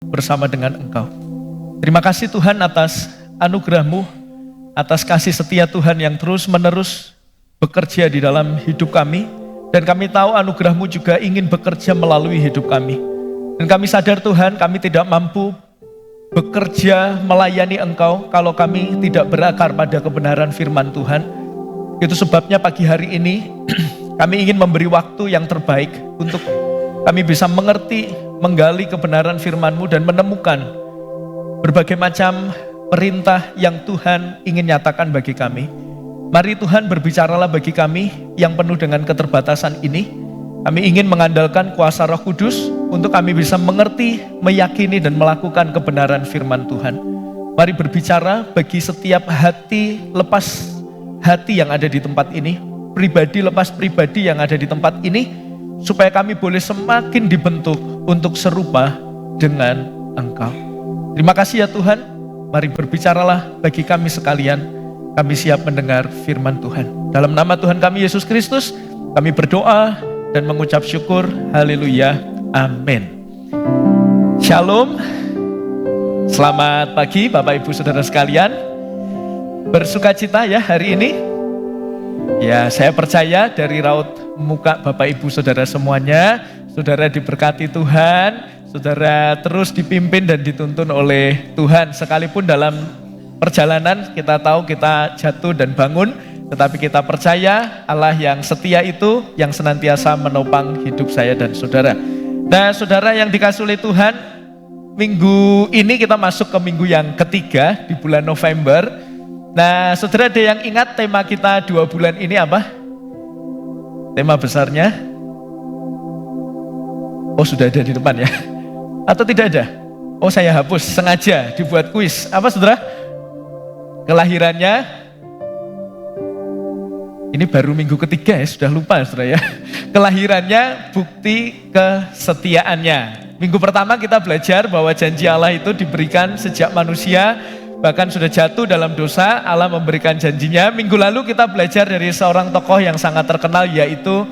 bersama dengan Engkau. Terima kasih Tuhan atas anugerah-Mu, atas kasih setia Tuhan yang terus-menerus bekerja di dalam hidup kami. Dan kami tahu anugerah-Mu juga ingin bekerja melalui hidup kami. Dan kami sadar Tuhan, kami tidak mampu bekerja melayani Engkau kalau kami tidak berakar pada kebenaran firman Tuhan. Itu sebabnya pagi hari ini kami ingin memberi waktu yang terbaik untuk kami bisa mengerti, menggali kebenaran firman-Mu dan menemukan berbagai macam perintah yang Tuhan ingin nyatakan bagi kami. Mari Tuhan berbicaralah bagi kami yang penuh dengan keterbatasan ini. Kami ingin mengandalkan kuasa Roh Kudus untuk kami bisa mengerti, meyakini dan melakukan kebenaran firman Tuhan. Mari berbicara bagi setiap hati lepas hati yang ada di tempat ini, pribadi lepas pribadi yang ada di tempat ini, supaya kami boleh semakin dibentuk untuk serupa dengan Engkau. Terima kasih ya Tuhan, mari berbicaralah bagi kami sekalian, kami siap mendengar firman Tuhan. Dalam nama Tuhan kami Yesus Kristus, kami berdoa dan mengucap syukur, haleluya, amin. Shalom, selamat pagi Bapak Ibu Saudara sekalian, bersukacita ya hari ini. Ya, saya percaya dari raut muka Bapak Ibu Saudara semuanya, saudara diberkati Tuhan, saudara terus dipimpin dan dituntun oleh Tuhan. Sekalipun dalam perjalanan kita tahu kita jatuh dan bangun, tetapi kita percaya Allah yang setia itu yang senantiasa menopang hidup saya dan saudara. Nah, saudara yang dikasihi oleh Tuhan, minggu ini kita masuk ke minggu yang ketiga di bulan November. Nah, saudara ada yang ingat tema kita 2 bulan ini apa? Tema besarnya? Oh, sudah ada di depan ya? Atau tidak ada? Oh, saya hapus, sengaja dibuat kuis. Apa saudara? Kelahirannya? Ini baru minggu ketiga ya, sudah lupa saudara ya. Kelahirannya, bukti kesetiaannya. Minggu pertama kita belajar bahwa janji Allah itu diberikan sejak manusia bahkan sudah jatuh dalam dosa, Allah memberikan janjinya. Minggu lalu kita belajar dari seorang tokoh yang sangat terkenal yaitu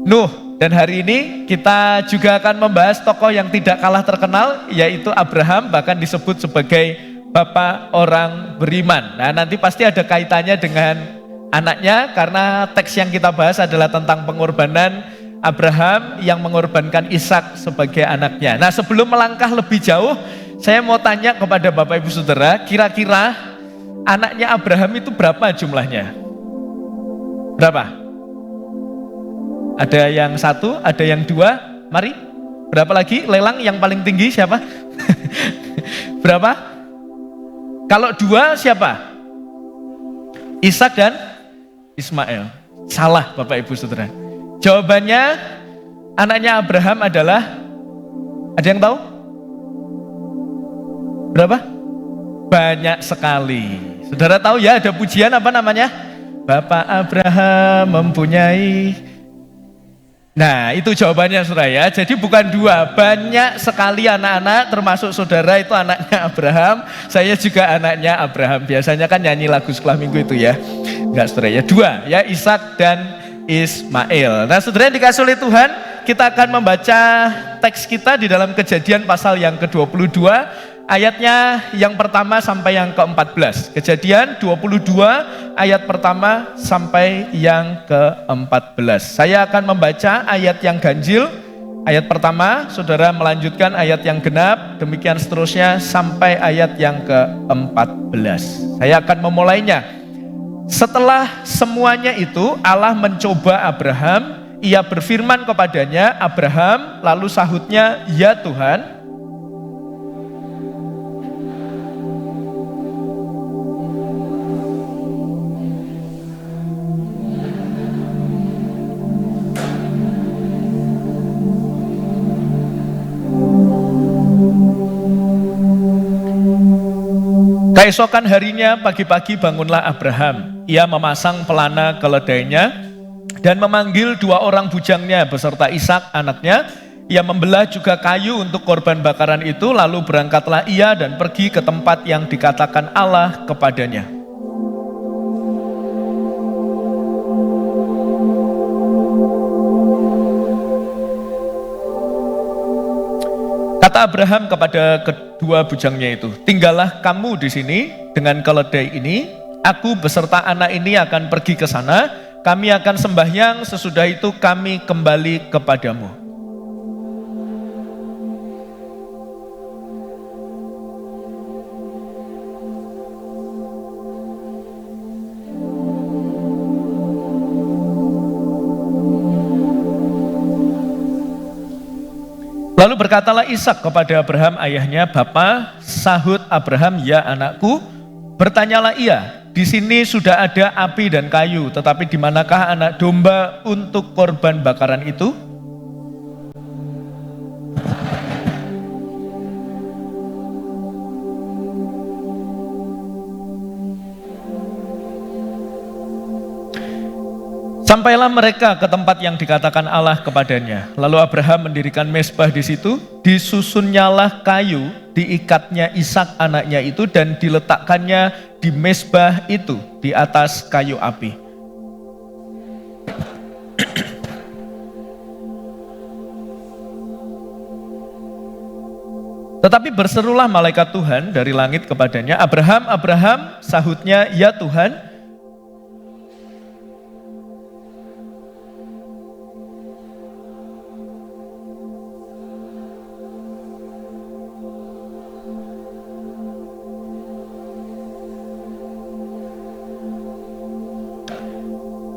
Nuh. Dan hari ini kita juga akan membahas tokoh yang tidak kalah terkenal yaitu Abraham, bahkan disebut sebagai bapak orang beriman. Nah, nanti pasti ada kaitannya dengan anaknya karena teks yang kita bahas adalah tentang pengorbanan Abraham yang mengorbankan Ishak sebagai anaknya. Nah, sebelum melangkah lebih jauh, saya mau tanya kepada Bapak Ibu Saudara, kira-kira anaknya Abraham itu berapa jumlahnya? Berapa? Ada yang 1, ada yang 2, mari. Berapa lagi? Lelang yang paling tinggi siapa? Berapa? Kalau 2 siapa? Ishak dan Ismail. Salah Bapak Ibu Saudara. Jawabannya anaknya Abraham adalah, ada yang tahu? Berapa? Banyak sekali. Saudara tahu ya ada pujian apa namanya? Bapak Abraham mempunyai. Nah, itu jawabannya saudara ya. Jadi bukan 2, banyak sekali anak-anak, termasuk saudara itu anaknya Abraham. Saya juga anaknya Abraham. Biasanya kan nyanyi lagu sekolah minggu itu ya. Enggak saudara ya, 2 ya, Ishak dan Ismail. Nah, saudara yang dikasihi oleh Tuhan, kita akan membaca teks kita di dalam Kejadian pasal yang ke-22. Ayatnya yang pertama sampai yang ke-14. Kejadian 22 ayat pertama sampai yang ke-14. Saya akan membaca ayat yang ganjil. Ayat pertama, saudara melanjutkan ayat yang genap. Demikian seterusnya sampai ayat yang ke-14. Saya akan memulainya. Setelah semuanya itu Allah mencoba Abraham. Ia berfirman kepadanya, Abraham, lalu sahutnya, ya Tuhan. Keesokan harinya pagi-pagi bangunlah Abraham. Ia memasang pelana keledainya dan memanggil 2 orang bujangnya beserta Ishak anaknya. Ia membelah juga kayu untuk korban bakaran itu, lalu berangkatlah ia dan pergi ke tempat yang dikatakan Allah kepadanya. Kata Kata Abraham kepada kedua bujangnya itu, tinggallah kamu di sini dengan keledai ini, aku beserta anak ini akan pergi ke sana, kami akan sembahyang, sesudah itu kami kembali kepadamu. Lalu berkatalah Ishak kepada Abraham ayahnya, Bapa, sahut Abraham, ya anakku. Bertanyalah ia, di sini sudah ada api dan kayu, tetapi di manakah anak domba untuk korban bakaran itu? Sampailah mereka ke tempat yang dikatakan Allah kepadanya. Lalu Abraham mendirikan mezbah di situ, disusunnyalah kayu, diikatnya Ishak anaknya itu dan diletakkannya di mezbah itu di atas kayu api. Tetapi berserulah malaikat Tuhan dari langit kepadanya, Abraham, Abraham, sahutnya, ya Tuhan.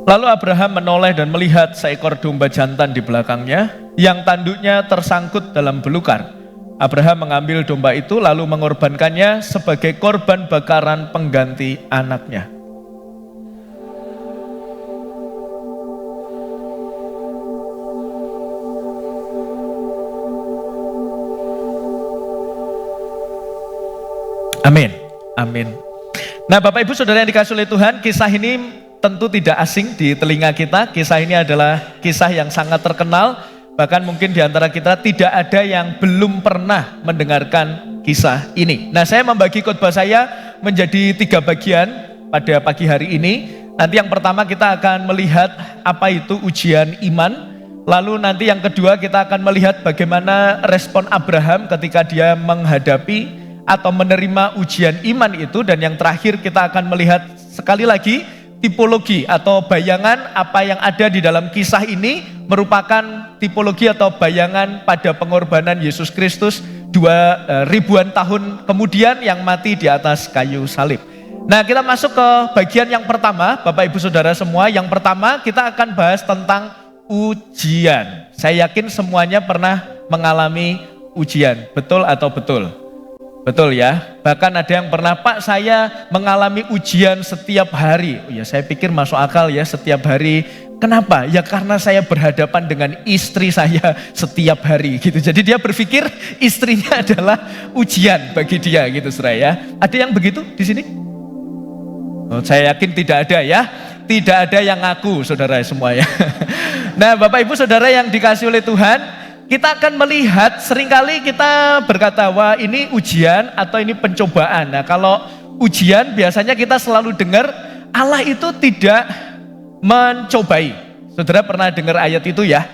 Lalu Abraham menoleh dan melihat seekor domba jantan di belakangnya, yang tanduknya tersangkut dalam belukar. Abraham mengambil domba itu lalu mengorbankannya sebagai korban bakaran pengganti anaknya. Amin. Amin. Nah, Bapak Ibu Saudara yang dikasihi oleh Tuhan, kisah ini tentu tidak asing di telinga kita. Kisah ini adalah kisah yang sangat terkenal. Bahkan mungkin di antara kita tidak ada yang belum pernah mendengarkan kisah ini. Nah, saya membagi khotbah saya menjadi 3 bagian pada pagi hari ini. Nanti yang pertama kita akan melihat apa itu ujian iman. Lalu nanti yang kedua kita akan melihat bagaimana respon Abraham ketika dia menghadapi atau menerima ujian iman itu. Dan yang terakhir kita akan melihat sekali lagi tipologi atau bayangan apa yang ada di dalam kisah ini merupakan tipologi atau bayangan pada pengorbanan Yesus Kristus 2000-an tahun kemudian yang mati di atas kayu salib. Nah, kita masuk ke bagian yang pertama, Bapak Ibu Saudara semua. Yang pertama kita akan bahas tentang ujian. Saya yakin semuanya pernah mengalami ujian, betul atau betul? Betul ya, bahkan ada yang pernah, Pak, saya mengalami ujian setiap hari. Oh ya, saya pikir masuk akal ya, setiap hari. Kenapa? Ya karena saya berhadapan dengan istri saya setiap hari gitu. Jadi dia berpikir istrinya adalah ujian bagi dia gitu, saudara ya. Ada yang begitu di sini? Oh, saya yakin tidak ada ya. Tidak ada yang ngaku, saudara semua ya. Nah, Bapak Ibu Saudara yang dikasihi oleh Tuhan, kita akan melihat, seringkali kita berkata, wah ini ujian atau ini pencobaan. Nah, kalau ujian biasanya kita selalu dengar Allah itu tidak mencobai. Saudara pernah dengar ayat itu ya?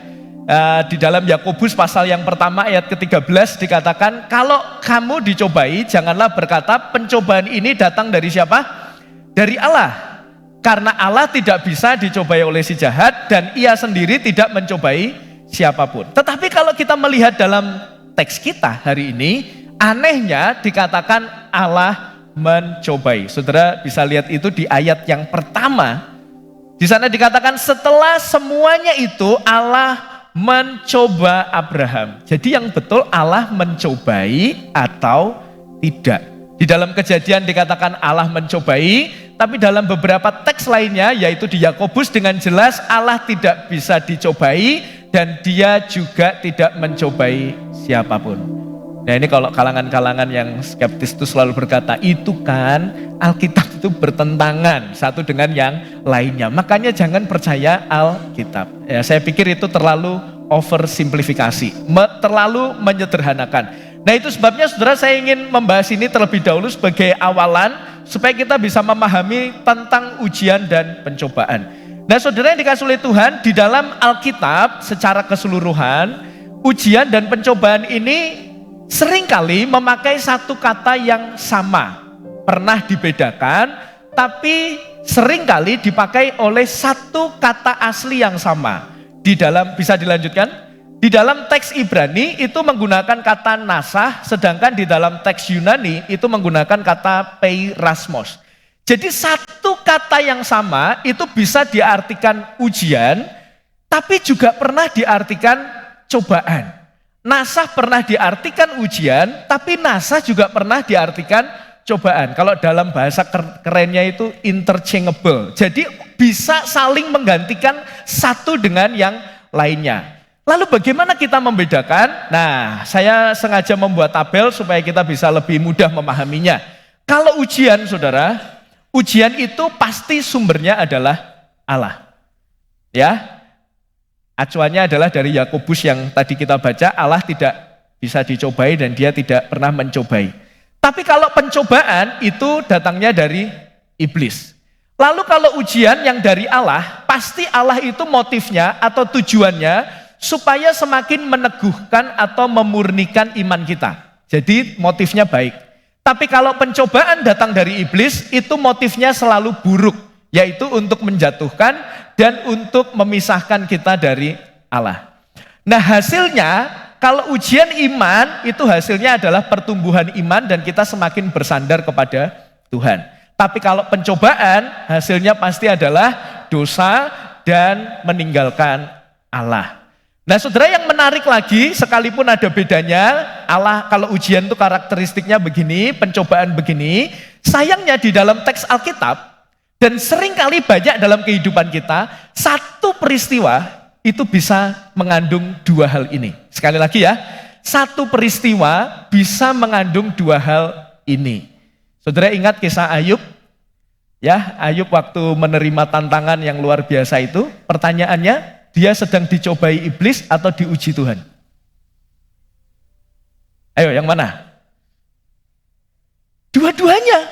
Di dalam Yakobus pasal yang pertama ayat ke-13 dikatakan, kalau kamu dicobai janganlah berkata pencobaan ini datang dari siapa? Dari Allah. Karena Allah tidak bisa dicobai oleh si jahat dan ia sendiri tidak mencobai siapapun. Tetapi kalau kita melihat dalam teks kita hari ini, anehnya dikatakan Allah mencobai. Saudara bisa lihat itu di ayat yang pertama. Di sana dikatakan setelah semuanya itu Allah mencoba Abraham. Jadi yang betul Allah mencobai atau tidak. Di dalam Kejadian dikatakan Allah mencobai, tapi dalam beberapa teks lainnya yaitu di Yakobus dengan jelas Allah tidak bisa dicobai dan dia juga tidak mencobai siapapun. Nah, ini kalau kalangan-kalangan yang skeptis itu selalu berkata, itu kan Alkitab itu bertentangan satu dengan yang lainnya. Makanya jangan percaya Alkitab. Ya, saya pikir itu terlalu oversimplifikasi, terlalu menyederhanakan. Nah, itu sebabnya saudara saya ingin membahas ini terlebih dahulu sebagai awalan supaya kita bisa memahami tentang ujian dan pencobaan. Nah, saudara yang dikasihi oleh Tuhan, di dalam Alkitab secara keseluruhan, ujian dan pencobaan ini seringkali memakai satu kata yang sama, pernah dibedakan, tapi seringkali dipakai oleh satu kata asli yang sama. Di dalam, bisa dilanjutkan? Di dalam teks Ibrani itu menggunakan kata nasah, sedangkan di dalam teks Yunani itu menggunakan kata peirasmos. Jadi satu kata yang sama itu bisa diartikan ujian, tapi juga pernah diartikan cobaan. Nasah pernah diartikan ujian, tapi nasah juga pernah diartikan cobaan. Kalau dalam bahasa kerennya itu interchangeable. Jadi bisa saling menggantikan satu dengan yang lainnya. Lalu bagaimana kita membedakan? Nah, saya sengaja membuat tabel supaya kita bisa lebih mudah memahaminya. Kalau ujian, saudara, ujian itu pasti sumbernya adalah Allah. Ya, acuannya adalah dari Yakobus yang tadi kita baca, Allah tidak bisa dicobai dan dia tidak pernah mencobai. Tapi kalau pencobaan itu datangnya dari iblis. Lalu kalau ujian yang dari Allah, pasti Allah itu motifnya atau tujuannya supaya semakin meneguhkan atau memurnikan iman kita. Jadi motifnya baik. Tapi kalau pencobaan datang dari iblis, itu motifnya selalu buruk, yaitu untuk menjatuhkan dan untuk memisahkan kita dari Allah. Nah, hasilnya kalau ujian iman itu hasilnya adalah pertumbuhan iman dan kita semakin bersandar kepada Tuhan. Tapi kalau pencobaan hasilnya pasti adalah dosa dan meninggalkan Allah. Nah, saudara, yang menarik lagi, sekalipun ada bedanya, Allah kalau ujian itu karakteristiknya begini, pencobaan begini, sayangnya di dalam teks Alkitab, dan seringkali banyak dalam kehidupan kita, satu peristiwa itu bisa mengandung dua hal ini. Sekali lagi ya, satu peristiwa bisa mengandung dua hal ini. Saudara ingat kisah Ayub? Ya, Ayub waktu menerima tantangan yang luar biasa itu, pertanyaannya, dia sedang dicobai iblis atau diuji Tuhan? Ayo, yang mana? Dua-duanya.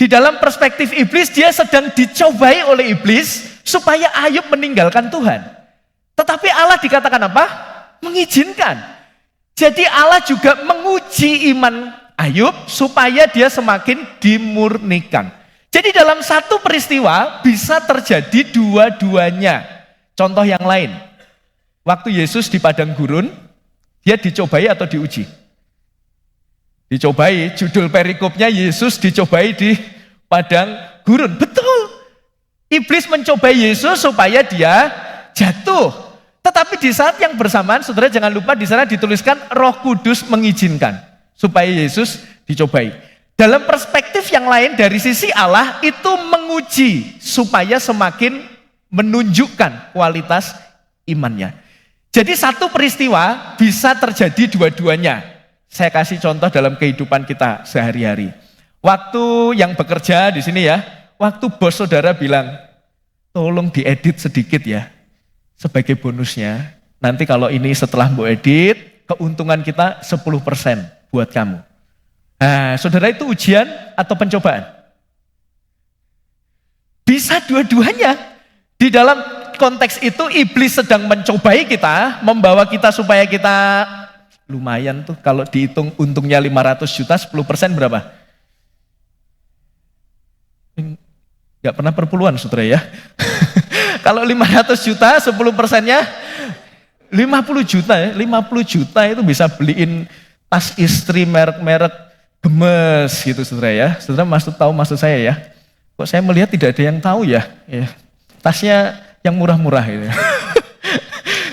Di dalam perspektif iblis, dia sedang dicobai oleh iblis supaya Ayub meninggalkan Tuhan. Tetapi Allah dikatakan apa? Mengizinkan. Jadi Allah juga menguji iman Ayub supaya dia semakin dimurnikan. Jadi dalam satu peristiwa bisa terjadi dua-duanya. Contoh yang lain, waktu Yesus di padang gurun, dia dicobai atau diuji? Dicobai, judul perikopnya Yesus dicobai di padang gurun. Betul, iblis mencobai Yesus supaya dia jatuh. Tetapi di saat yang bersamaan, saudara jangan lupa di sana dituliskan Roh Kudus mengizinkan supaya Yesus dicobai. Dalam perspektif yang lain dari sisi Allah itu menguji supaya semakin menunjukkan kualitas imannya. Jadi satu peristiwa bisa terjadi dua-duanya. Saya kasih contoh dalam kehidupan kita sehari-hari. Waktu yang bekerja di sini ya, waktu bos saudara bilang, tolong diedit sedikit ya, sebagai bonusnya. Nanti kalau ini setelah mau edit, keuntungan kita 10% buat kamu. Nah, saudara, itu ujian atau pencobaan? Bisa dua-duanya. Di dalam konteks itu iblis sedang mencobai kita, membawa kita supaya kita lumayan tuh kalau dihitung untungnya 500 juta, 10% berapa? Gak pernah perpuluhan saudara ya. Kalau 500 juta, 10%-nya 50 juta ya. 50 juta itu bisa beliin tas istri merek-merek gemes gitu saudara ya. Saudara tahu maksud saya ya. Kok saya melihat tidak ada yang tahu ya. Tasnya yang murah-murah gitu.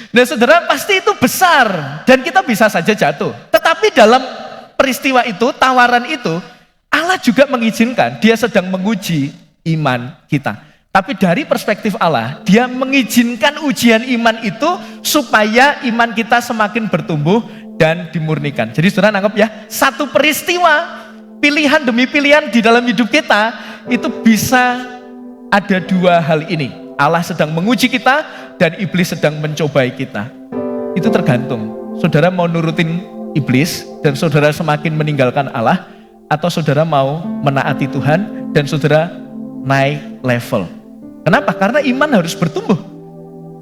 Nah, saudara, pasti itu besar dan kita bisa saja jatuh. Tetapi dalam peristiwa itu, tawaran itu, Allah juga mengizinkan, dia sedang menguji iman kita. Tapi dari perspektif Allah, dia mengizinkan ujian iman itu supaya iman kita semakin bertumbuh dan dimurnikan. Jadi saudara nangkep ya, satu peristiwa, pilihan demi pilihan di dalam hidup kita, itu bisa ada dua hal ini. Allah sedang menguji kita dan iblis sedang mencobai kita. Itu tergantung. Saudara mau nurutin iblis dan saudara semakin meninggalkan Allah, atau saudara mau menaati Tuhan dan saudara naik level. Kenapa? Karena iman harus bertumbuh.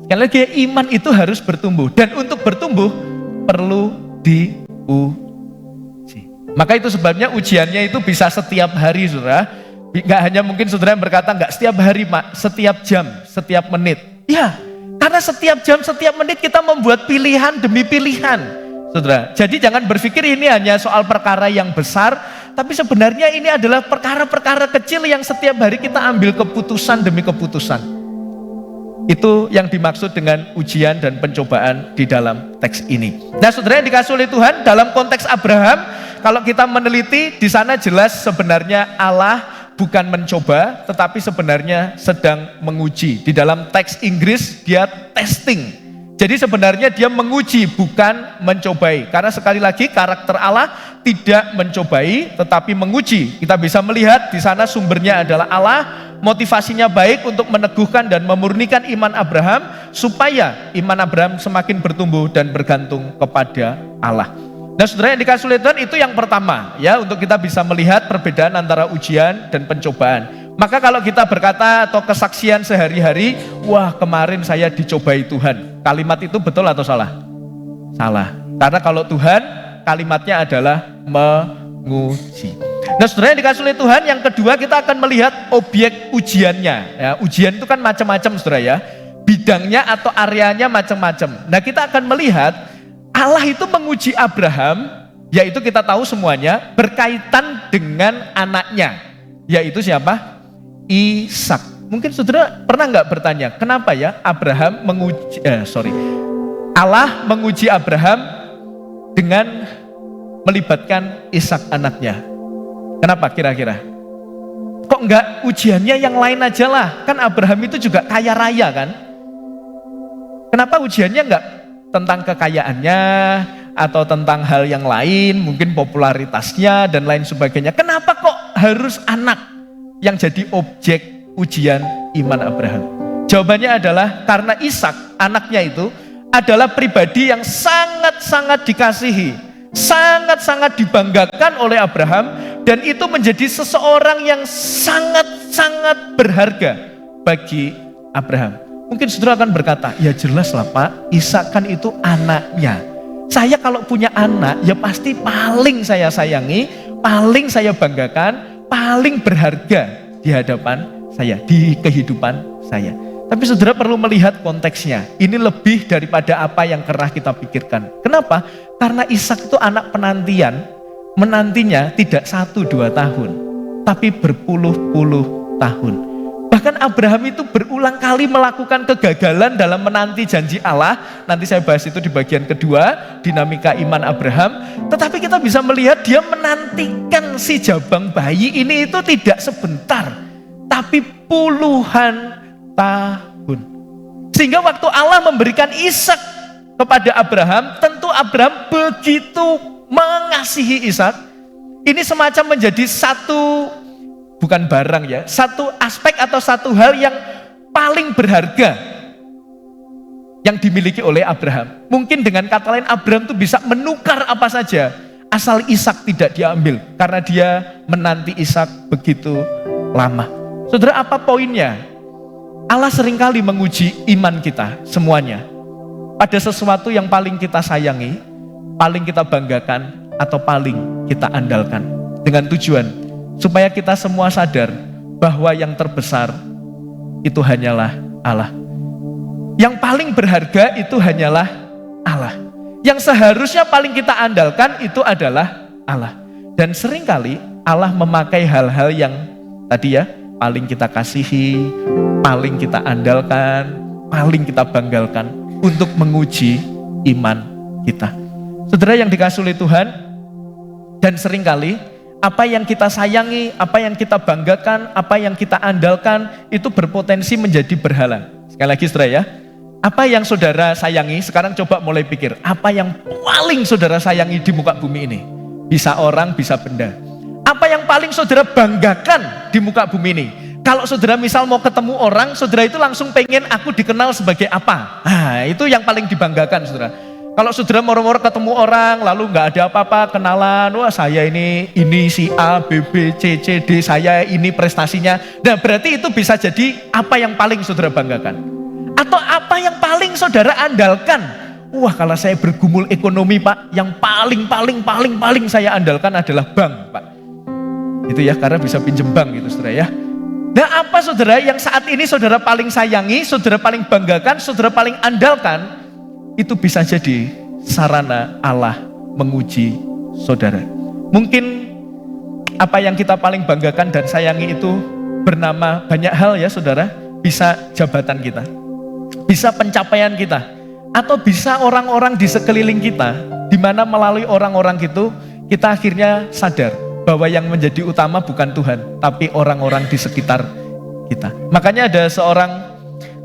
Sekali lagi, iman itu harus bertumbuh. Dan untuk bertumbuh perlu diuji. Maka itu sebabnya ujiannya itu bisa setiap hari, saudara. Nggak hanya mungkin saudara yang berkata, nggak setiap hari, Pak, setiap jam, setiap menit. Ya, karena setiap jam, setiap menit kita membuat pilihan demi pilihan, saudara. Jadi jangan berpikir ini hanya soal perkara yang besar, tapi sebenarnya ini adalah perkara-perkara kecil yang setiap hari kita ambil keputusan demi keputusan. Itu yang dimaksud dengan ujian dan pencobaan di dalam teks ini. Nah, saudara yang dikasih oleh Tuhan, dalam konteks Abraham, kalau kita meneliti, di sana jelas sebenarnya Allah bukan mencoba, tetapi sebenarnya sedang menguji. Di dalam teks Inggris, dia testing. Jadi sebenarnya dia menguji, bukan mencobai. Karena sekali lagi karakter Allah tidak mencobai, tetapi menguji. Kita bisa melihat di sana sumbernya adalah Allah, motivasinya baik untuk meneguhkan dan memurnikan iman Abraham, supaya iman Abraham semakin bertumbuh dan bergantung kepada Allah. Nah, saudara yang dikasih oleh Tuhan, itu yang pertama ya, untuk kita bisa melihat perbedaan antara ujian dan pencobaan. Maka kalau kita berkata atau kesaksian sehari-hari, wah kemarin saya dicobai Tuhan, kalimat itu betul atau salah? Salah. Karena kalau Tuhan, kalimatnya adalah menguji. Nah, saudara yang dikasih oleh Tuhan, yang kedua kita akan melihat objek ujiannya. Ya, ujian itu kan macam-macam, saudara ya. Bidangnya atau areanya macam-macam. Nah, kita akan melihat Allah itu menguji Abraham, yaitu kita tahu semuanya berkaitan dengan anaknya, yaitu siapa? Ishak. Mungkin saudara pernah nggak bertanya, kenapa ya Allah menguji Abraham dengan melibatkan Ishak anaknya? Kenapa kira-kira? Kok nggak ujiannya yang lain aja lah? Kan Abraham itu juga kaya raya kan? Kenapa ujiannya nggak tentang kekayaannya atau tentang hal yang lain, mungkin popularitasnya dan lain sebagainya? Kenapa kok harus anak yang jadi objek ujian iman Abraham? Jawabannya adalah karena Ishak, anaknya itu adalah pribadi yang sangat-sangat dikasihi, sangat-sangat dibanggakan oleh Abraham, dan itu menjadi seseorang yang sangat-sangat berharga bagi Abraham. Mungkin saudara akan berkata, ya jelas lah Pak, Ishak kan itu anaknya. Saya kalau punya anak, ya pasti paling saya sayangi, paling saya banggakan, paling berharga di hadapan saya, di kehidupan saya. Tapi saudara perlu melihat konteksnya. Ini lebih daripada apa yang pernah kita pikirkan. Kenapa? Karena Ishak itu anak penantian. Menantinya tidak 1-2 tahun, tapi berpuluh-puluh tahun. Bahkan Abraham itu berulang kali melakukan kegagalan dalam menanti janji Allah. Nanti saya bahas itu di bagian kedua, dinamika iman Abraham. Tetapi kita bisa melihat dia menantikan si jabang bayi ini itu tidak sebentar, tapi puluhan tahun. Sehingga waktu Allah memberikan Ishak kepada Abraham, tentu Abraham begitu mengasihi Ishak. Ini semacam menjadi satu, bukan barang ya, satu aspek atau satu hal yang paling berharga yang dimiliki oleh Abraham. Mungkin dengan kata lain, Abraham itu bisa menukar apa saja asal Ishak tidak diambil, karena dia menanti Ishak begitu lama. Saudara, apa poinnya? Allah seringkali menguji iman kita semuanya pada sesuatu yang paling kita sayangi, paling kita banggakan, atau paling kita andalkan, dengan tujuan supaya kita semua sadar bahwa yang terbesar itu hanyalah Allah. Yang paling berharga itu hanyalah Allah. Yang seharusnya paling kita andalkan itu adalah Allah. Dan seringkali Allah memakai hal-hal yang tadi ya, paling kita kasihi, paling kita andalkan, paling kita banggakan untuk menguji iman kita. Saudara yang dikasihi oleh Tuhan, dan seringkali apa yang kita sayangi, apa yang kita banggakan, apa yang kita andalkan itu berpotensi menjadi berhala. Sekali lagi saudara ya, apa yang saudara sayangi, sekarang coba mulai pikir, apa yang paling saudara sayangi di muka bumi ini? Bisa orang, bisa benda. Apa yang paling saudara banggakan di muka bumi ini? Kalau saudara misal mau ketemu orang, saudara itu langsung pengen aku dikenal sebagai apa? Nah, itu yang paling dibanggakan saudara. Kalau saudara moro-moro ketemu orang, lalu nggak ada apa-apa, kenalan, wah saya ini si A, B, B, C, C, D, saya ini prestasinya. Nah berarti itu bisa jadi apa yang paling saudara banggakan. Atau apa yang paling saudara andalkan. wah kalau saya bergumul ekonomi Pak, yang paling saya andalkan adalah bank Pak. Itu ya, karena bisa pinjem bank gitu saudara ya. Nah apa saudara yang saat ini saudara paling sayangi, saudara paling banggakan, saudara paling andalkan, itu bisa jadi sarana Allah menguji saudara. Mungkin apa yang kita paling banggakan dan sayangi itu bernama banyak hal ya saudara. Bisa jabatan kita, bisa pencapaian kita, atau bisa orang-orang di sekeliling kita, di mana melalui orang-orang itu kita akhirnya sadar bahwa yang menjadi utama bukan Tuhan, tapi orang-orang di sekitar kita. Makanya ada seorang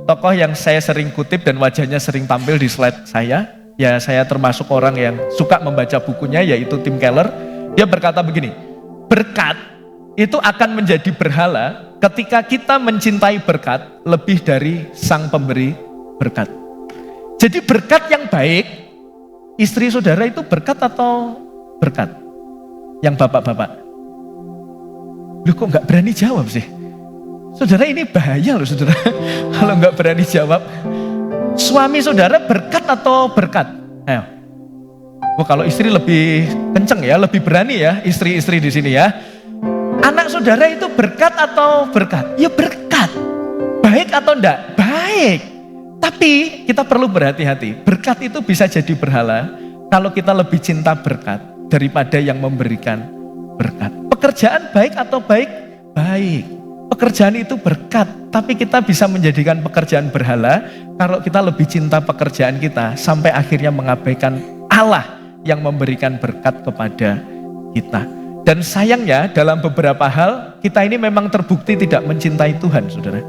tokoh yang saya sering kutip dan wajahnya sering tampil di slide saya. Ya saya termasuk orang yang suka membaca bukunya, yaitu Tim Keller. Dia berkata begini, berkat itu akan menjadi berhala ketika kita mencintai berkat lebih dari sang pemberi berkat. Jadi berkat yang baik, istri saudara itu berkat atau berkat? Yang bapak-bapak. Loh kok gak berani jawab sih? Saudara ini bahaya loh saudara, kalau gak berani jawab. Suami saudara berkat atau berkat? Ayo. Oh, kalau istri lebih kenceng ya, lebih berani ya istri-istri di sini ya. Anak saudara itu berkat atau berkat? Ya berkat. Baik atau enggak? Baik. Tapi kita perlu berhati-hati. Berkat itu bisa jadi berhala kalau kita lebih cinta berkat daripada yang memberikan berkat. Pekerjaan baik atau baik? Baik. Pekerjaan itu berkat, tapi kita bisa menjadikan pekerjaan berhala kalau kita lebih cinta pekerjaan kita sampai akhirnya mengabaikan Allah yang memberikan berkat kepada kita. Dan sayangnya dalam beberapa hal kita ini memang terbukti tidak mencintai Tuhan saudara.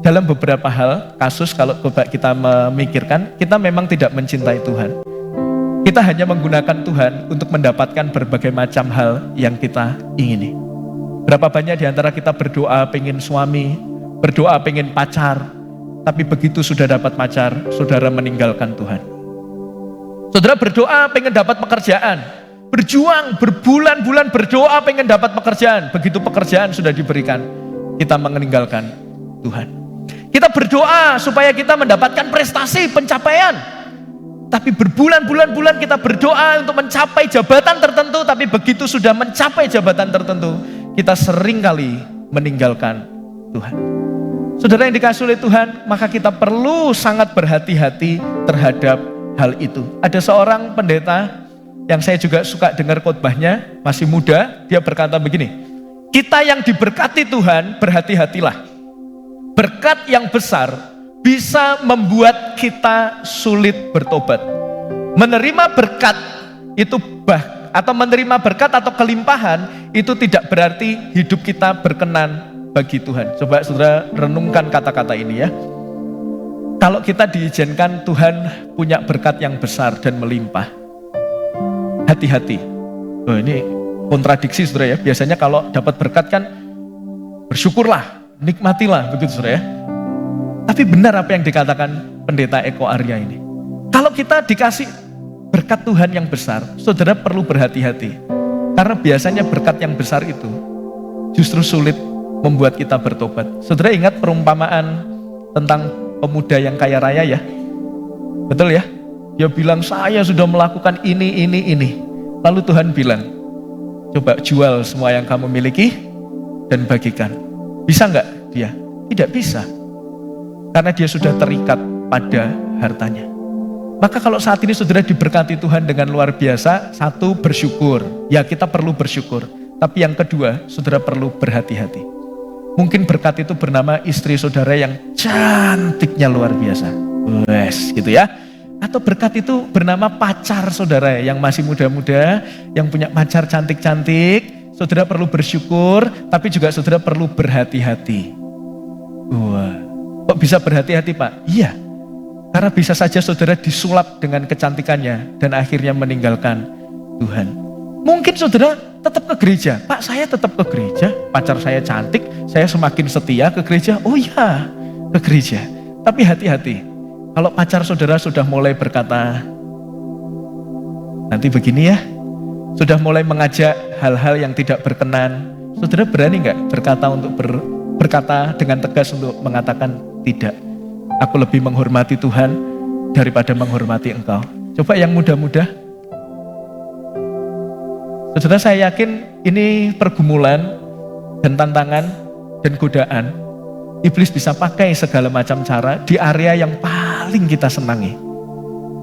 Dalam beberapa hal, kasus kalau coba kita memikirkan, kita memang tidak mencintai Tuhan. Kita hanya menggunakan Tuhan untuk mendapatkan berbagai macam hal yang kita ingini. Berapa banyak di antara kita berdoa pengen suami, berdoa pengen pacar, tapi begitu sudah dapat pacar, saudara meninggalkan Tuhan. Saudara berdoa pengen dapat pekerjaan, berjuang berbulan-bulan berdoa pengen dapat pekerjaan. Begitu pekerjaan sudah diberikan, kita meninggalkan Tuhan. Kita berdoa supaya kita mendapatkan prestasi, pencapaian. Tapi berbulan-bulan kita berdoa untuk mencapai jabatan tertentu. Tapi begitu sudah mencapai jabatan tertentu, kita seringkali meninggalkan Tuhan. Saudara yang dikasihi oleh Tuhan, maka kita perlu sangat berhati-hati terhadap hal itu. Ada seorang pendeta yang saya juga suka dengar khotbahnya, masih muda, dia berkata begini, kita yang diberkati Tuhan berhati-hatilah. Berkat yang besar bisa membuat kita sulit bertobat. Menerima berkat itu atau menerima berkat atau kelimpahan itu tidak berarti hidup kita berkenan bagi Tuhan. Coba saudara renungkan kata-kata ini ya. Kalau kita diizinkan Tuhan punya berkat yang besar dan melimpah, hati-hati. Oh, ini kontradiksi saudara ya. Biasanya kalau dapat berkat kan bersyukurlah, nikmatilah begitu saudara ya. Tapi benar apa yang dikatakan pendeta Eko Arya ini. Kalau kita dikasih berkat Tuhan yang besar, saudara perlu berhati-hati. Karena biasanya berkat yang besar itu justru sulit membuat kita bertobat. Saudara ingat perumpamaan tentang pemuda yang kaya raya ya? Betul ya? Dia bilang saya sudah melakukan ini. Lalu Tuhan bilang, coba jual semua yang kamu miliki dan bagikan. Bisa enggak dia? Tidak bisa. Karena dia sudah terikat pada hartanya. Maka kalau saat ini saudara diberkati Tuhan dengan luar biasa, satu bersyukur. Ya kita perlu bersyukur. Tapi yang kedua, saudara perlu berhati-hati. Mungkin berkat itu bernama istri saudara yang cantiknya luar biasa. Wes, gitu ya. Atau berkat itu bernama pacar saudara yang masih muda-muda, yang punya pacar cantik-cantik. Saudara perlu bersyukur, tapi juga saudara perlu berhati-hati. Wah, kok bisa berhati-hati Pak? Iya, karena bisa saja saudara disulap dengan kecantikannya dan akhirnya meninggalkan Tuhan. Mungkin saudara tetap ke gereja. Pak, saya tetap ke gereja, pacar saya cantik, saya semakin setia ke gereja. Oh iya, ke gereja. Tapi hati-hati. Kalau pacar saudara sudah mulai berkata, nanti begini ya, sudah mulai mengajak hal-hal yang tidak berkenan, saudara berani nggak berkata dengan tegas untuk mengatakan tidak? Aku lebih menghormati Tuhan daripada menghormati engkau. Coba yang muda-muda. Saudara, saya yakin ini pergumulan dan tantangan dan godaan. Iblis bisa pakai segala macam cara di area yang paling kita senangi.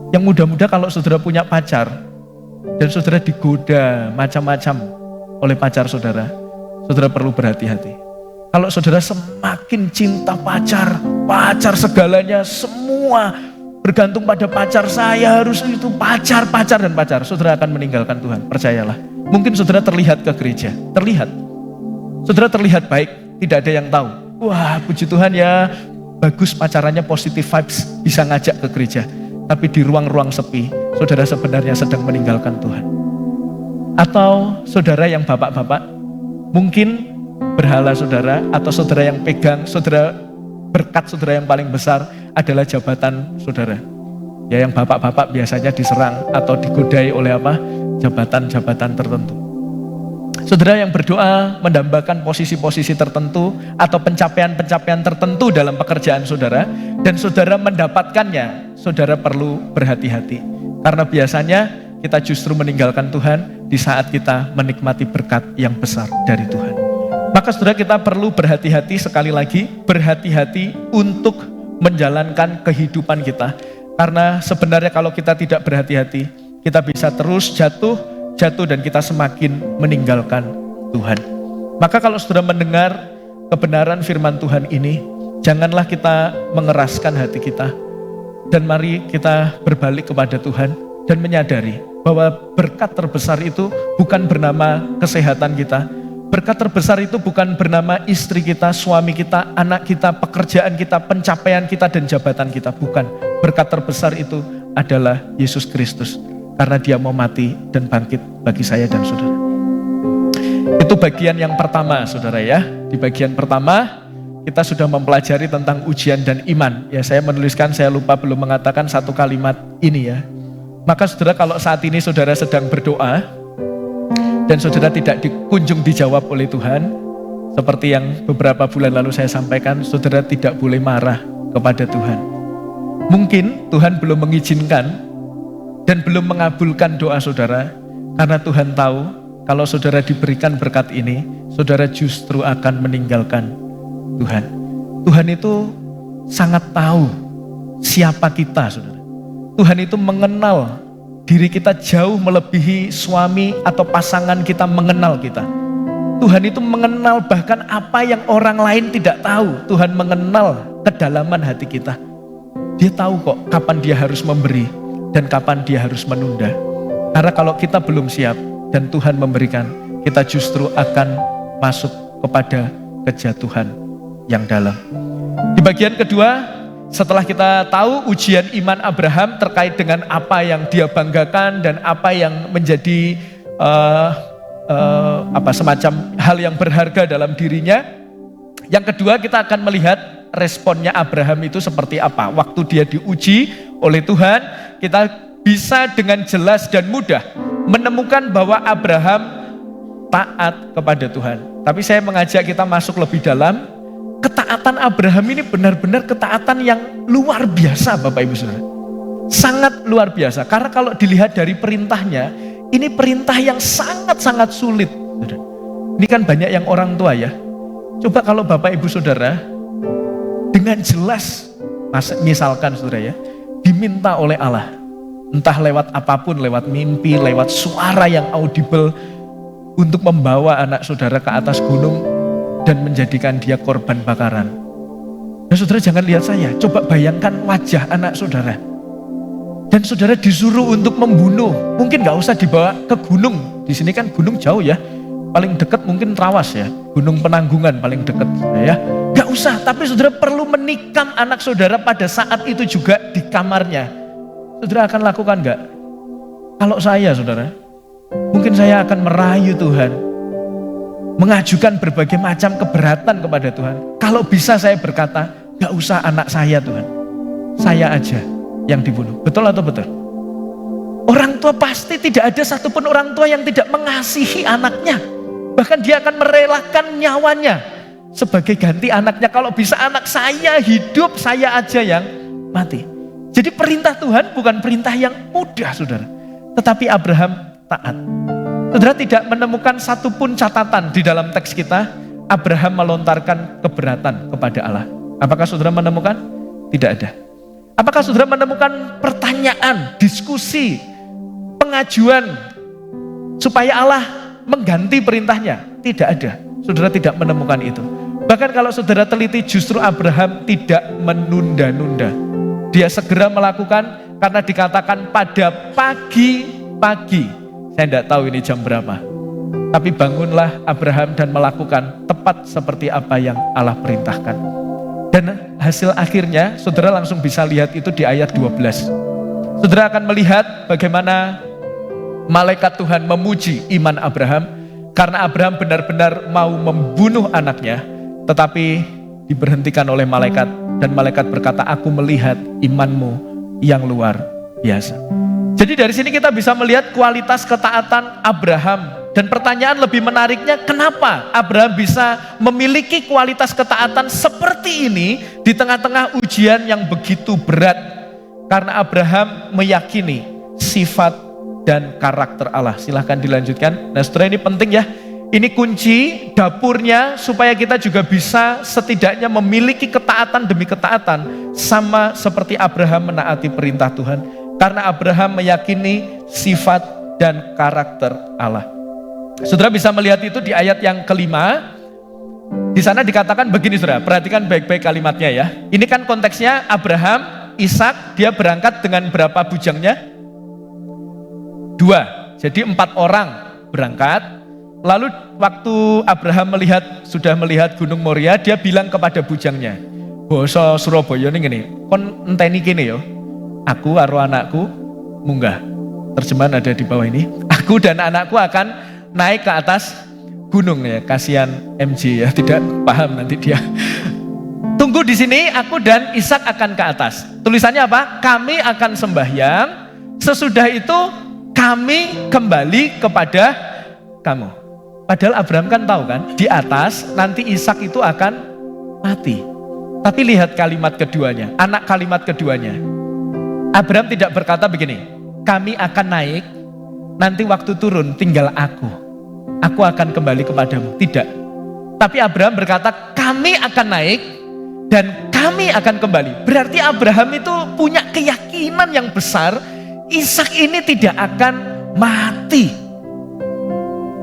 Yang muda-muda, kalau saudara punya pacar dan saudara digoda macam-macam oleh pacar saudara, saudara perlu berhati-hati. Kalau saudara semakin cinta pacar segalanya, semua bergantung pada pacar, saya harus itu pacar dan pacar, saudara akan meninggalkan Tuhan, percayalah. Mungkin saudara terlihat ke gereja, saudara terlihat baik, tidak ada yang tahu. Wah, puji Tuhan ya, bagus pacarannya, positive vibes, bisa ngajak ke gereja. Tapi di ruang-ruang sepi, saudara sebenarnya sedang meninggalkan Tuhan. Atau saudara yang bapak-bapak, mungkin berhala saudara atau saudara yang pegang, saudara berkat saudara yang paling besar adalah jabatan saudara. Ya, yang bapak-bapak biasanya diserang atau digodai oleh apa? Jabatan-jabatan tertentu. Saudara yang berdoa mendambakan posisi-posisi tertentu atau pencapaian-pencapaian tertentu dalam pekerjaan saudara, dan saudara mendapatkannya, saudara perlu berhati-hati. Karena biasanya kita justru meninggalkan Tuhan di saat kita menikmati berkat yang besar dari Tuhan. Maka saudara, kita perlu berhati-hati, sekali lagi berhati-hati untuk menjalankan kehidupan kita. Karena sebenarnya kalau kita tidak berhati-hati, kita bisa terus jatuh dan kita semakin meninggalkan Tuhan. Maka kalau saudara mendengar kebenaran firman Tuhan ini, janganlah kita mengeraskan hati kita. Dan mari kita berbalik kepada Tuhan dan menyadari bahwa berkat terbesar itu bukan bernama kesehatan kita. Berkat terbesar itu bukan bernama istri kita, suami kita, anak kita, pekerjaan kita, pencapaian kita, dan jabatan kita. Bukan. Berkat terbesar itu adalah Yesus Kristus. Karena dia mau mati dan bangkit bagi saya dan saudara. Itu bagian yang pertama, saudara ya. Di bagian pertama, kita sudah mempelajari tentang ujian dan iman. Ya, saya menuliskan, saya lupa belum mengatakan satu kalimat ini ya. Maka saudara, kalau saat ini saudara sedang berdoa, dan saudara tidak kunjung dijawab oleh Tuhan, seperti yang beberapa bulan lalu saya sampaikan, saudara tidak boleh marah kepada Tuhan. Mungkin Tuhan belum mengizinkan dan belum mengabulkan doa saudara, karena Tuhan tahu kalau saudara diberikan berkat ini, saudara justru akan meninggalkan Tuhan. Tuhan itu sangat tahu siapa kita, saudara. Tuhan itu mengenal diri kita jauh melebihi suami atau pasangan kita mengenal kita. Tuhan itu mengenal bahkan apa yang orang lain tidak tahu. Tuhan mengenal kedalaman hati kita. Dia tahu kok kapan dia harus memberi dan kapan dia harus menunda. Karena kalau kita belum siap dan Tuhan memberikan, kita justru akan masuk kepada kejatuhan yang dalam. Di bagian kedua, setelah kita tahu ujian iman Abraham terkait dengan apa yang dia banggakan dan apa yang menjadi semacam hal yang berharga dalam dirinya. Yang kedua, kita akan melihat responnya Abraham itu seperti apa. Waktu dia diuji oleh Tuhan, kita bisa dengan jelas dan mudah menemukan bahwa Abraham taat kepada Tuhan. Tapi saya mengajak kita masuk lebih dalam. Ketaatan Abraham ini benar-benar ketaatan yang luar biasa, Bapak Ibu Saudara. Sangat luar biasa. Karena kalau dilihat dari perintahnya, ini perintah yang sangat-sangat sulit. Ini kan banyak yang orang tua ya. Coba kalau Bapak Ibu Saudara dengan jelas, misalkan saudara ya, diminta oleh Allah, entah lewat apapun, lewat mimpi, lewat suara yang audible, untuk membawa anak saudara ke atas gunung dan menjadikan dia korban bakaran. Nah saudara, jangan lihat saya, coba bayangkan wajah anak saudara. Dan saudara disuruh untuk membunuh, mungkin gak usah dibawa ke gunung. Di sini kan gunung jauh ya, paling dekat mungkin Trawas ya, Gunung Penanggungan paling dekat ya. Gak usah, tapi saudara perlu menikam anak saudara pada saat itu juga di kamarnya. Saudara akan lakukan gak? Kalau saya saudara, mungkin saya akan merayu Tuhan, mengajukan berbagai macam keberatan kepada Tuhan. Kalau bisa saya berkata, gak usah anak saya Tuhan, saya aja yang dibunuh. Betul atau betul? Orang tua pasti tidak ada satupun orang tua yang tidak mengasihi anaknya. Bahkan dia akan merelakan nyawanya sebagai ganti anaknya. Kalau bisa anak saya hidup, saya aja yang mati. Jadi perintah Tuhan bukan perintah yang mudah, saudara. Tetapi Abraham taat. Saudara tidak menemukan satupun catatan di dalam teks kita, Abraham melontarkan keberatan kepada Allah. Apakah saudara menemukan? Tidak ada. Apakah saudara menemukan pertanyaan, diskusi, pengajuan supaya Allah mengganti perintahnya? Tidak ada. Saudara tidak menemukan itu. Bahkan kalau saudara teliti, justru Abraham tidak menunda-nunda. Dia segera melakukan karena dikatakan pada pagi-pagi. Saya tidak tahu ini jam berapa. Tapi bangunlah Abraham dan melakukan tepat seperti apa yang Allah perintahkan. Dan hasil akhirnya saudara langsung bisa lihat itu di ayat 12. Saudara akan melihat bagaimana malaikat Tuhan memuji iman Abraham. Karena Abraham benar-benar mau membunuh anaknya, tetapi diberhentikan oleh malaikat. Dan malaikat berkata, aku melihat imanmu yang luar biasa. Jadi dari sini kita bisa melihat kualitas ketaatan Abraham. Dan pertanyaan lebih menariknya, kenapa Abraham bisa memiliki kualitas ketaatan seperti ini di tengah-tengah ujian yang begitu berat? Karena Abraham meyakini sifat dan karakter Allah. Silahkan dilanjutkan. Nah saudara, ini penting ya. Ini kunci dapurnya supaya kita juga bisa setidaknya memiliki ketaatan demi ketaatan. Sama seperti Abraham menaati perintah Tuhan. Karena Abraham meyakini sifat dan karakter Allah. Saudara bisa melihat itu di ayat yang kelima. Di sana dikatakan begini saudara, perhatikan baik-baik kalimatnya ya. Ini kan konteksnya Abraham, Ishak, dia berangkat dengan berapa bujangnya? 2, jadi 4 orang berangkat. Lalu waktu Abraham sudah melihat Gunung Moria, dia bilang kepada bujangnya, basa Surabaya ini gini, kon enteni kene yo, aku karo anakku munggah. Terjemahan ada di bawah ini. Aku dan anakku akan naik ke atas gunung ya. Kasihan MJ ya, tidak paham nanti dia. Tunggu di sini, aku dan Ishak akan ke atas. Tulisannya apa? Kami akan sembahyang. Sesudah itu kami kembali kepada kamu. Padahal Abraham kan tahu kan, di atas nanti Ishak itu akan mati. Tapi lihat kalimat keduanya, anak kalimat keduanya. Abraham tidak berkata begini, kami akan naik, nanti waktu turun tinggal aku akan kembali kepadamu. Tidak. Tapi Abraham berkata, kami akan naik dan kami akan kembali. Berarti Abraham itu punya keyakinan yang besar, Ishak ini tidak akan mati.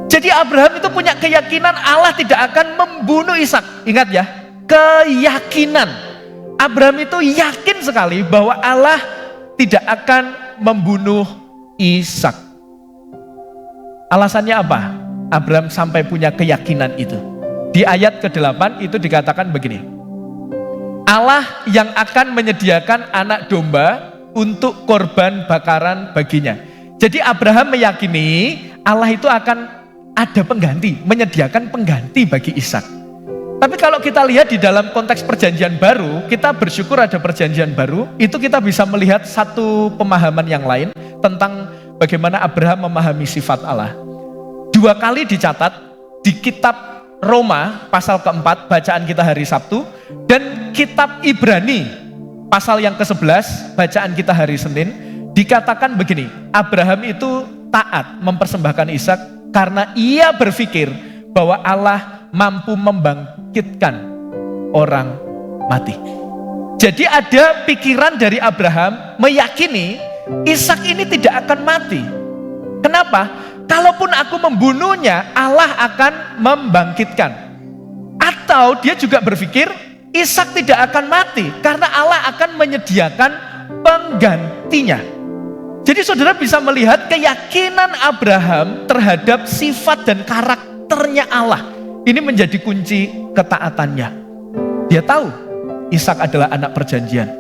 Jadi Abraham itu punya keyakinan Allah tidak akan membunuh Ishak. Ingat ya, keyakinan. Abraham itu yakin sekali bahwa Allah tidak akan membunuh Ishak. Alasannya apa? Abraham sampai punya keyakinan itu. Di ayat ke-8 itu dikatakan begini. Allah yang akan menyediakan anak domba untuk korban bakaran baginya. Jadi Abraham meyakini Allah itu akan ada pengganti, menyediakan pengganti bagi Ishak. Tapi kalau kita lihat di dalam konteks perjanjian baru, kita bersyukur ada perjanjian baru, itu kita bisa melihat satu pemahaman yang lain tentang bagaimana Abraham memahami sifat Allah. 2 kali dicatat di kitab Roma pasal ke-4, bacaan kita hari Sabtu, dan kitab Ibrani pasal yang ke-11, bacaan kita hari Senin, dikatakan begini, Abraham itu taat mempersembahkan Ishak karena ia berpikir bahwa Allah mampu membangkitkan orang mati. Jadi ada pikiran dari Abraham meyakini Ishak ini tidak akan mati. Kenapa? Kalaupun aku membunuhnya, Allah akan membangkitkan. Atau dia juga berpikir Ishak tidak akan mati karena Allah akan menyediakan penggantinya. Jadi saudara bisa melihat keyakinan Abraham terhadap sifat dan karakternya Allah. Ini menjadi kunci ketaatannya. Dia tahu Ishak adalah anak perjanjian.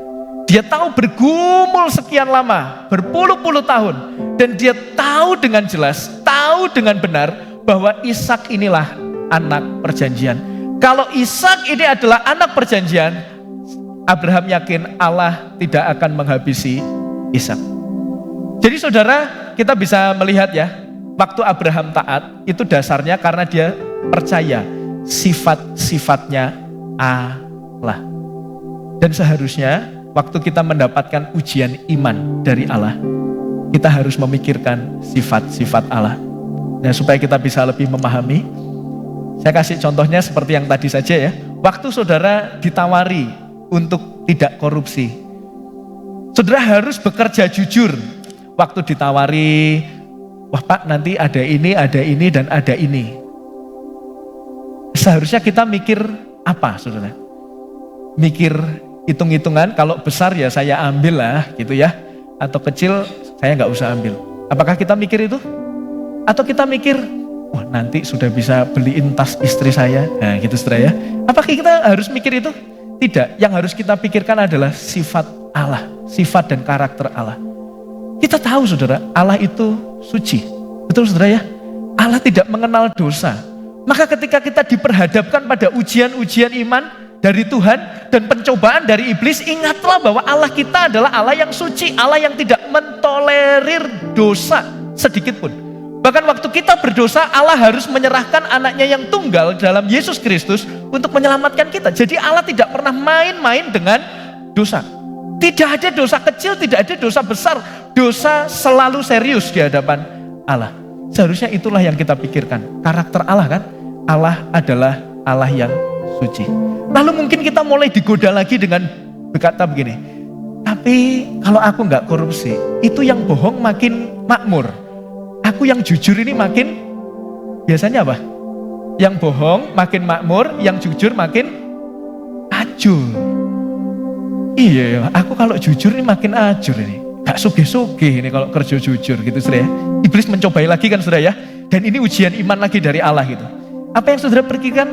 Dia tahu bergumul sekian lama, berpuluh-puluh tahun. Dan dia tahu dengan jelas, tahu dengan benar bahwa Ishak inilah anak perjanjian. Kalau Ishak ini adalah anak perjanjian, Abraham yakin Allah tidak akan menghabisi Ishak. Jadi saudara, kita bisa melihat ya, waktu Abraham taat, itu dasarnya karena dia percaya sifat-sifatnya Allah. Dan seharusnya waktu kita mendapatkan ujian iman dari Allah, kita harus memikirkan sifat-sifat Allah. Nah, supaya kita bisa lebih memahami, saya kasih contohnya seperti yang tadi saja ya. Waktu saudara ditawari untuk tidak korupsi, saudara harus bekerja jujur. Waktu ditawari, wah Pak nanti ada ini dan ada ini. Seharusnya kita mikir apa saudara? Mikir hitung-hitungan, kalau besar ya saya ambil lah gitu ya. Atau kecil saya nggak usah ambil. Apakah kita mikir itu? Atau kita mikir, wah nanti sudah bisa beliin tas istri saya. Nah gitu saudara ya. Apakah kita harus mikir itu? Tidak, yang harus kita pikirkan adalah sifat Allah. Sifat dan karakter Allah. Kita tahu saudara, Allah itu suci. Betul saudara ya? Allah tidak mengenal dosa. Maka ketika kita diperhadapkan pada ujian-ujian iman dari Tuhan dan pencobaan dari iblis, ingatlah bahwa Allah kita adalah Allah yang suci, Allah yang tidak mentolerir dosa sedikit pun. Bahkan waktu kita berdosa, Allah harus menyerahkan anaknya yang tunggal dalam Yesus Kristus untuk menyelamatkan kita. Jadi Allah tidak pernah main-main dengan dosa. Tidak ada dosa kecil, tidak ada dosa besar. Dosa selalu serius di hadapan Allah. Seharusnya itulah yang kita pikirkan. Karakter Allah kan? Allah adalah Allah yang suci. Lalu mungkin kita mulai digoda lagi dengan berkata begini, tapi kalau aku nggak korupsi, itu yang bohong makin makmur. Aku yang jujur ini makin, biasanya apa? Yang bohong makin makmur, yang jujur makin ajur. Iya, aku kalau jujur ini makin ajur ini. Gak sugih-sugih ini kalau kerja jujur gitu saudara ya. Iblis mencobai lagi kan saudara ya. Dan ini ujian iman lagi dari Allah gitu. Apa yang saudara perhatikan?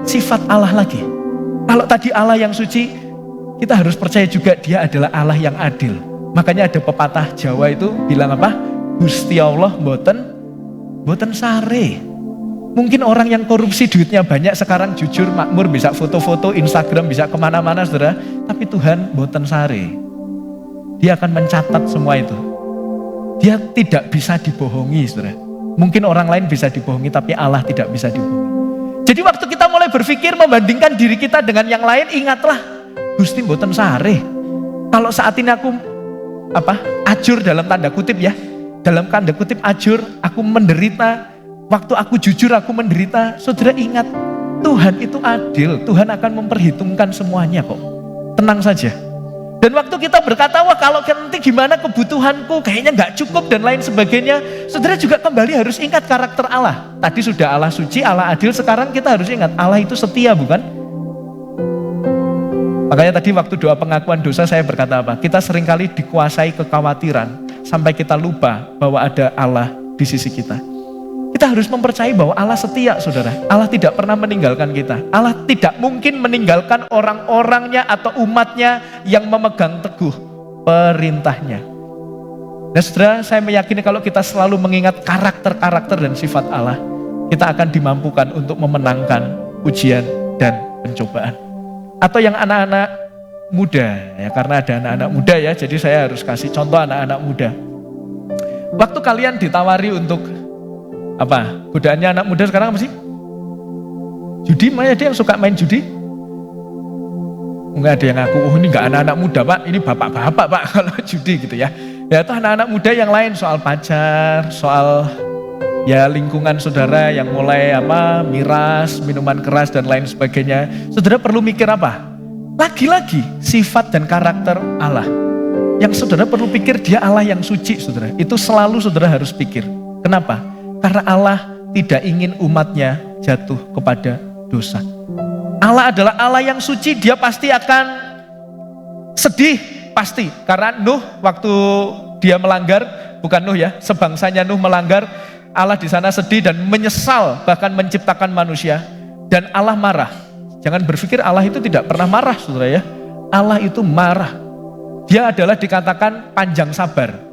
Sifat Allah lagi. Kalau tadi Allah yang suci, kita harus percaya juga dia adalah Allah yang adil. Makanya ada pepatah Jawa itu bilang apa? Gusti Allah mboten sare. Mungkin orang yang korupsi duitnya banyak sekarang jujur makmur bisa foto-foto Instagram bisa kemana-mana saudara. Tapi Tuhan mboten sare. Dia akan mencatat semua itu. Dia tidak bisa dibohongi saudara. Mungkin orang lain bisa dibohongi tapi Allah tidak bisa dibohongi. Jadi waktu kita mulai berpikir membandingkan diri kita dengan yang lain, ingatlah Gusti mboten sare. Kalau saat ini aku ajur dalam tanda kutip ya. Dalam tanda kutip ajur, aku menderita. Waktu aku jujur aku menderita. Saudara ingat, Tuhan itu adil. Tuhan akan memperhitungkan semuanya kok. Tenang saja. Dan waktu kita berkata, wah kalau nanti gimana kebutuhanku, kayaknya gak cukup dan lain sebagainya. Saudara juga kembali harus ingat karakter Allah. Tadi sudah Allah suci, Allah adil, sekarang kita harus ingat Allah itu setia bukan? Makanya tadi waktu doa pengakuan dosa saya berkata apa? Kita seringkali dikuasai kekhawatiran sampai kita lupa bahwa ada Allah di sisi kita. Kita harus mempercayai bahwa Allah setia saudara. Allah tidak pernah meninggalkan kita. Allah tidak mungkin meninggalkan orang-orangnya atau umatnya yang memegang teguh perintahnya. Dan saudara, saya meyakini kalau kita selalu mengingat karakter-karakter dan sifat Allah, kita akan dimampukan untuk memenangkan ujian dan pencobaan. Atau yang anak-anak muda, ya karena ada anak-anak muda ya, jadi saya harus kasih contoh anak-anak muda. Waktu kalian ditawari untuk godaannya anak muda sekarang apa sih? Judi, mana ada yang suka main judi? Enggak ada yang ngaku, oh ini enggak anak-anak muda pak, ini bapak-bapak pak kalau judi gitu ya. Ya itu anak-anak muda yang lain, soal pacar, soal ya lingkungan saudara yang mulai miras, minuman keras dan lain sebagainya. Saudara perlu mikir apa? Lagi-lagi sifat dan karakter Allah. Yang saudara perlu pikir dia Allah yang suci saudara. Itu selalu saudara harus pikir. Kenapa? Karena Allah tidak ingin umatnya jatuh kepada dosa. Allah adalah Allah yang suci, dia pasti akan sedih, pasti. Karena Nuh waktu dia melanggar, bukan Nuh ya, sebangsanya Nuh melanggar, Allah di sana sedih dan menyesal bahkan menciptakan manusia. Dan Allah marah. Jangan berpikir Allah itu tidak pernah marah saudara ya. Allah itu marah. Dia adalah dikatakan panjang sabar.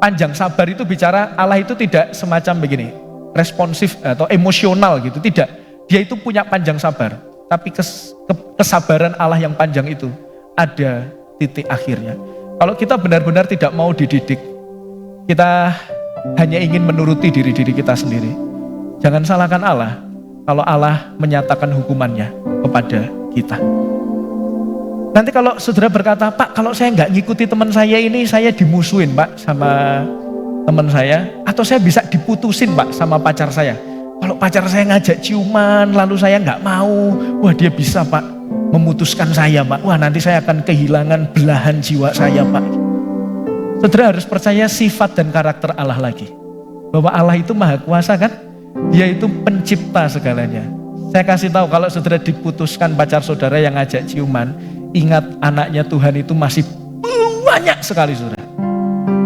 Panjang sabar itu bicara Allah itu tidak semacam begini, responsif atau emosional gitu, tidak. Dia itu punya panjang sabar, tapi kesabaran Allah yang panjang itu ada titik akhirnya. Kalau kita benar-benar tidak mau dididik, kita hanya ingin menuruti diri-diri kita sendiri. Jangan salahkan Allah kalau Allah menyatakan hukumannya kepada kita. Nanti kalau saudara berkata, Pak kalau saya nggak ngikuti teman saya ini, saya dimusuhin Pak sama teman saya, atau saya bisa diputusin Pak sama pacar saya. Kalau pacar saya ngajak ciuman, lalu saya nggak mau, wah dia bisa Pak memutuskan saya Pak, wah nanti saya akan kehilangan belahan jiwa saya Pak. Saudara harus percaya sifat dan karakter Allah lagi. Bahwa Allah itu maha kuasa kan, dia itu pencipta segalanya. Saya kasih tahu kalau saudara diputuskan pacar saudara yang ngajak ciuman, ingat anaknya Tuhan itu masih banyak sekali saudara.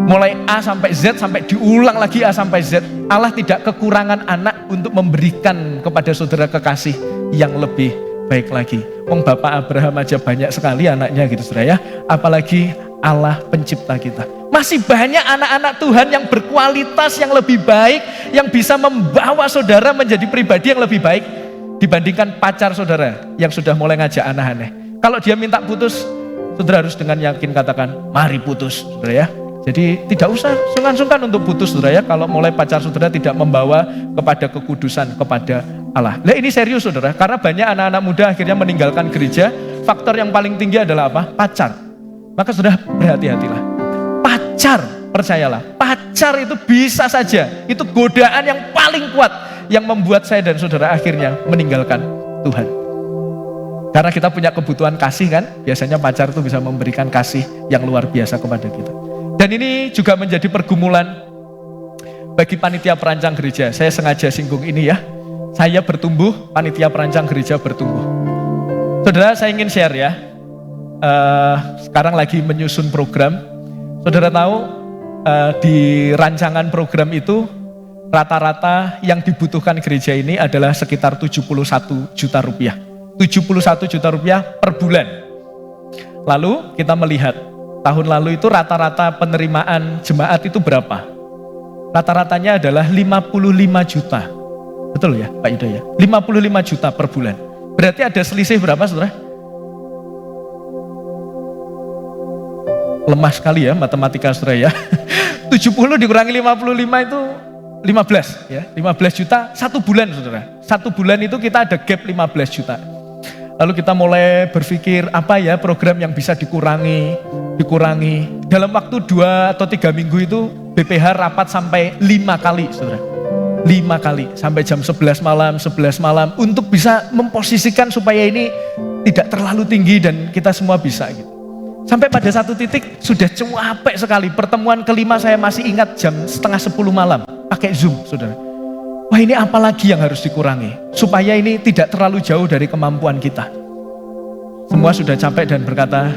Mulai A sampai Z sampai diulang lagi A sampai Z. Allah tidak kekurangan anak untuk memberikan kepada saudara kekasih yang lebih baik lagi. Wong Bapak Abraham aja banyak sekali anaknya gitu saudara ya. Apalagi Allah pencipta kita. Masih banyak anak-anak Tuhan yang berkualitas yang lebih baik, yang bisa membawa saudara menjadi pribadi yang lebih baik dibandingkan pacar saudara yang sudah mulai ngajak aneh-aneh. Kalau dia minta putus, saudara harus dengan yakin katakan, mari putus, saudara ya. Jadi tidak usah sungkan-sungkan untuk putus, saudara ya. Kalau mulai pacar saudara tidak membawa kepada kekudusan, kepada Allah. Nah ini serius saudara, karena banyak anak-anak muda akhirnya meninggalkan gereja. Faktor yang paling tinggi adalah apa? Pacar. Maka saudara berhati-hatilah. Pacar, percayalah, pacar itu bisa saja, itu godaan yang paling kuat yang membuat saya dan saudara akhirnya meninggalkan Tuhan. Karena kita punya kebutuhan kasih kan, biasanya pacar itu bisa memberikan kasih yang luar biasa kepada kita. Dan ini juga menjadi pergumulan bagi panitia perancang gereja. Saya sengaja singgung ini ya. Saya bertumbuh, panitia perancang gereja bertumbuh. Saudara, saya ingin share ya. Sekarang lagi menyusun program. Saudara tahu di rancangan program itu rata-rata yang dibutuhkan gereja ini adalah sekitar 71 juta rupiah. 71 juta rupiah per bulan. Lalu kita melihat tahun lalu itu rata-rata penerimaan jemaat itu berapa? Rata-ratanya adalah 55 juta. Betul ya Pak Yuda ya? 55 juta per bulan. Berarti ada selisih berapa saudara? Lemah sekali ya matematika saudara ya. 70 dikurangi 55 itu 15 ya. 15 juta satu bulan saudara. Satu bulan itu kita ada gap 15 juta. Lalu kita mulai berpikir apa ya program yang bisa dikurangi. Dalam waktu 2 atau 3 minggu itu BPH rapat sampai 5 kali saudara. 5 kali sampai jam 11 malam untuk bisa memposisikan supaya ini tidak terlalu tinggi dan kita semua bisa gitu. Sampai pada satu titik sudah capek sekali. Pertemuan kelima saya masih ingat jam 9:30 malam pakai Zoom saudara. Wah ini apa lagi yang harus dikurangi supaya ini tidak terlalu jauh dari kemampuan kita. Semua sudah capek dan berkata,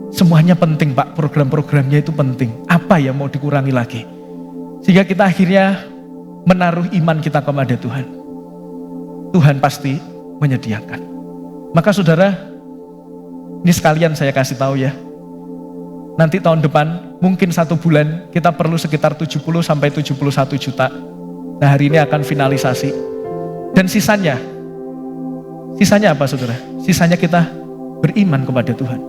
semuanya penting Pak, program-programnya itu penting. Apa yang mau dikurangi lagi? Sehingga kita akhirnya menaruh iman kita kepada Tuhan. Tuhan pasti menyediakan. Maka saudara, ini sekalian saya kasih tahu ya. Nanti tahun depan, mungkin 1 bulan kita perlu sekitar 70 sampai 71 juta. Nah hari ini akan finalisasi. Dan sisanya apa saudara? Sisanya kita beriman kepada Tuhan.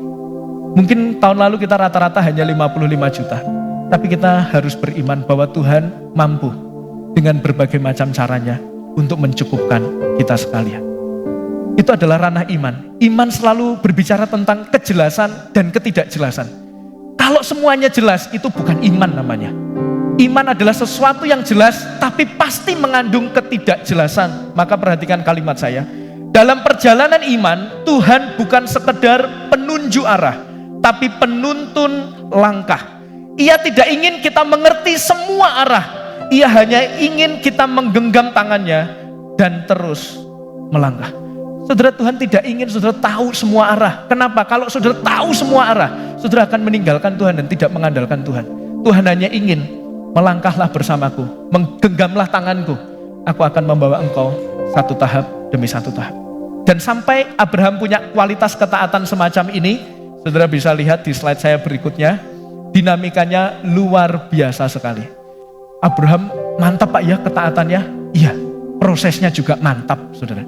Mungkin tahun lalu kita rata-rata hanya 55 juta. Tapi kita harus beriman bahwa Tuhan mampu dengan berbagai macam caranya untuk mencukupkan kita sekalian. Itu adalah ranah iman. Iman selalu berbicara tentang kejelasan dan ketidakjelasan. Kalau semuanya jelas, itu bukan iman namanya. Iman adalah sesuatu yang jelas, tapi pasti mengandung ketidakjelasan. Maka perhatikan kalimat saya. Dalam perjalanan iman, Tuhan bukan sekedar penunjuk arah, tapi penuntun langkah. Ia tidak ingin kita mengerti semua arah. Ia hanya ingin kita menggenggam tangannya dan terus melangkah. Saudara, Tuhan tidak ingin saudara tahu semua arah. Kenapa? Kalau saudara tahu semua arah, saudara akan meninggalkan Tuhan dan tidak mengandalkan Tuhan. Tuhan hanya ingin melangkahlah bersamaku, menggenggamlah tanganku. Aku akan membawa engkau satu tahap demi satu tahap. Dan sampai Abraham punya kualitas ketaatan semacam ini, saudara bisa lihat di slide saya berikutnya, dinamikanya luar biasa sekali. Abraham mantap Pak ya ketaatannya? Iya, prosesnya juga mantap saudara.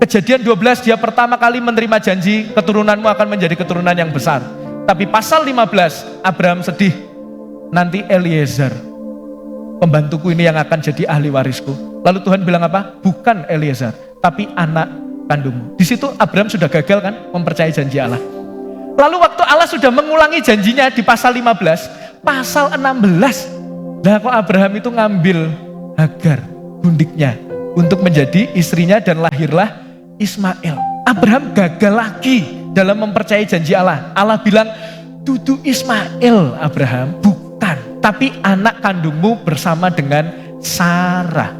Kejadian 12 dia pertama kali menerima janji keturunanmu akan menjadi keturunan yang besar. Tapi pasal 15 Abraham sedih. Nanti Eliezer, pembantuku ini yang akan jadi ahli warisku. Lalu Tuhan bilang apa? Bukan Eliezer, tapi anak kandungmu. Di situ Abraham sudah gagal kan mempercayai janji Allah. Lalu waktu Allah sudah mengulangi janjinya di pasal 15, pasal 16, nah kok Abraham itu ngambil Hagar, gundiknya, untuk menjadi istrinya dan lahirlah Ismail. Abraham gagal lagi dalam mempercayai janji Allah. Allah bilang, dudu Ismail Abraham, bukan, tapi anak kandungmu bersama dengan Sarah.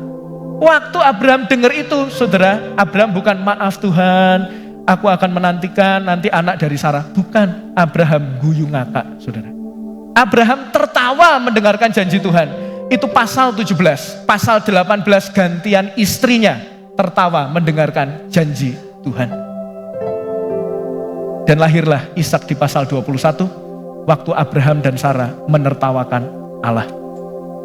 Waktu Abraham dengar itu, saudara, Abraham bukan maaf Tuhan, aku akan menantikan nanti anak dari Sarah. Bukan, Abraham guyu ngakak, saudara. Abraham tertawa mendengarkan janji Tuhan. Itu pasal 17, pasal 18 gantian istrinya tertawa mendengarkan janji Tuhan. Dan lahirlah Ishak di pasal 21, waktu Abraham dan Sarah menertawakan Allah.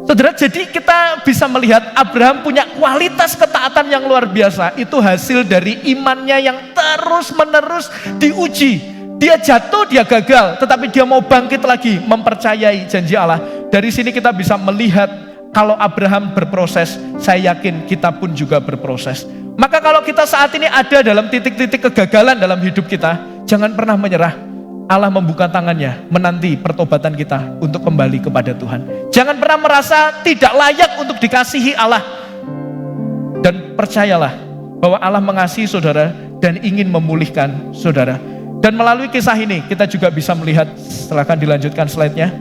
Saudara, jadi kita bisa melihat Abraham punya kualitas ketaatan yang luar biasa. Itu hasil dari imannya yang terus menerus diuji. Dia jatuh, dia gagal, tetapi dia mau bangkit lagi, mempercayai janji Allah. Dari sini kita bisa melihat kalau Abraham berproses, saya yakin kita pun juga berproses. Maka kalau kita saat ini ada dalam titik-titik kegagalan dalam hidup kita, jangan pernah menyerah. Allah membuka tangannya, menanti pertobatan kita untuk kembali kepada Tuhan. Jangan pernah merasa tidak layak untuk dikasihi Allah. Dan percayalah bahwa Allah mengasihi saudara dan ingin memulihkan saudara. Dan melalui kisah ini kita juga bisa melihat, silakan dilanjutkan slide-nya.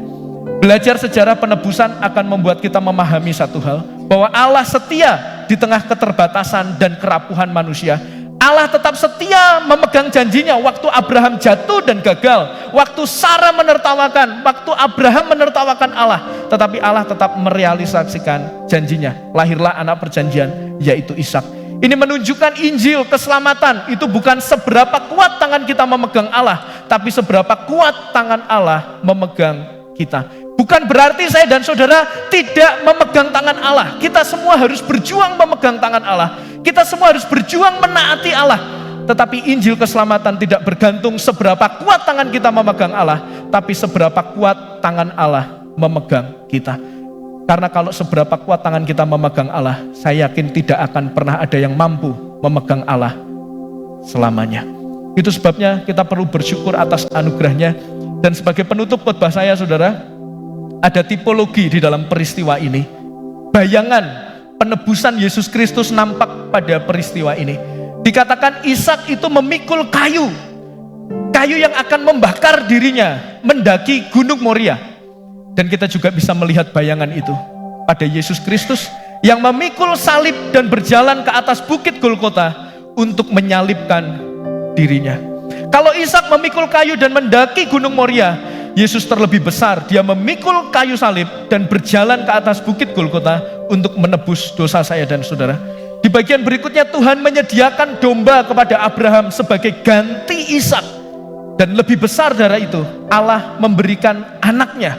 Belajar sejarah penebusan akan membuat kita memahami satu hal, bahwa Allah setia di tengah keterbatasan dan kerapuhan manusia. Allah tetap setia memegang janjinya waktu Abraham jatuh dan gagal, waktu Sarah menertawakan, waktu Abraham menertawakan Allah, tetapi Allah tetap merealisasikan janjinya. Lahirlah anak perjanjian, yaitu Ishak. Ini menunjukkan Injil keselamatan itu bukan seberapa kuat tangan kita memegang Allah, tapi seberapa kuat tangan Allah memegang kita. Bukan berarti saya dan saudara tidak memegang tangan Allah. Kita semua harus berjuang memegang tangan Allah. Kita semua harus berjuang menaati Allah. Tetapi Injil keselamatan tidak bergantung seberapa kuat tangan kita memegang Allah, tapi seberapa kuat tangan Allah memegang kita. Karena kalau seberapa kuat tangan kita memegang Allah, saya yakin tidak akan pernah ada yang mampu memegang Allah selamanya. Itu sebabnya kita perlu bersyukur atas anugerahnya. Dan sebagai penutup khotbah saya, saudara, ada tipologi di dalam peristiwa ini. Bayangan penebusan Yesus Kristus nampak pada peristiwa ini. Dikatakan Ishak itu memikul kayu yang akan membakar dirinya mendaki Gunung Moria. Dan kita juga bisa melihat bayangan itu pada Yesus Kristus yang memikul salib dan berjalan ke atas bukit Golgota untuk menyalibkan dirinya. Kalau Ishak memikul kayu dan mendaki Gunung Moria, Yesus terlebih besar, dia memikul kayu salib dan berjalan ke atas bukit Golgota untuk menebus dosa saya dan saudara. Di bagian berikutnya Tuhan menyediakan domba kepada Abraham sebagai ganti Ishak. Dan lebih besar dari itu, Allah memberikan anaknya,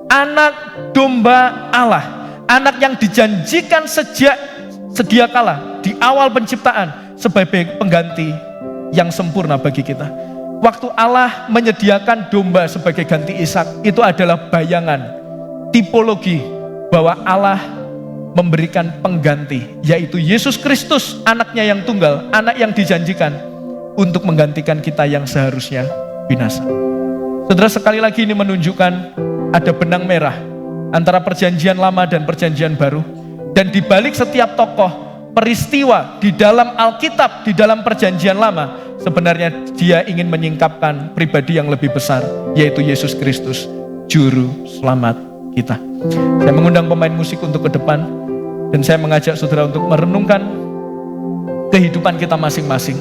anak domba Allah, anak yang dijanjikan sejak sedia kala di awal penciptaan sebagai pengganti yang sempurna bagi kita. Waktu Allah menyediakan domba sebagai ganti Ishak, itu adalah bayangan, tipologi bahwa Allah memberikan pengganti, yaitu Yesus Kristus, anaknya yang tunggal, anak yang dijanjikan untuk menggantikan kita yang seharusnya binasa. Saudara, sekali lagi ini menunjukkan ada benang merah antara perjanjian lama dan perjanjian baru. Dan di balik setiap tokoh peristiwa di dalam Alkitab, di dalam perjanjian lama, sebenarnya dia ingin menyingkapkan pribadi yang lebih besar, yaitu Yesus Kristus, Juru Selamat kita. Saya mengundang pemain musik untuk ke depan, dan saya mengajak saudara untuk merenungkan kehidupan kita masing-masing.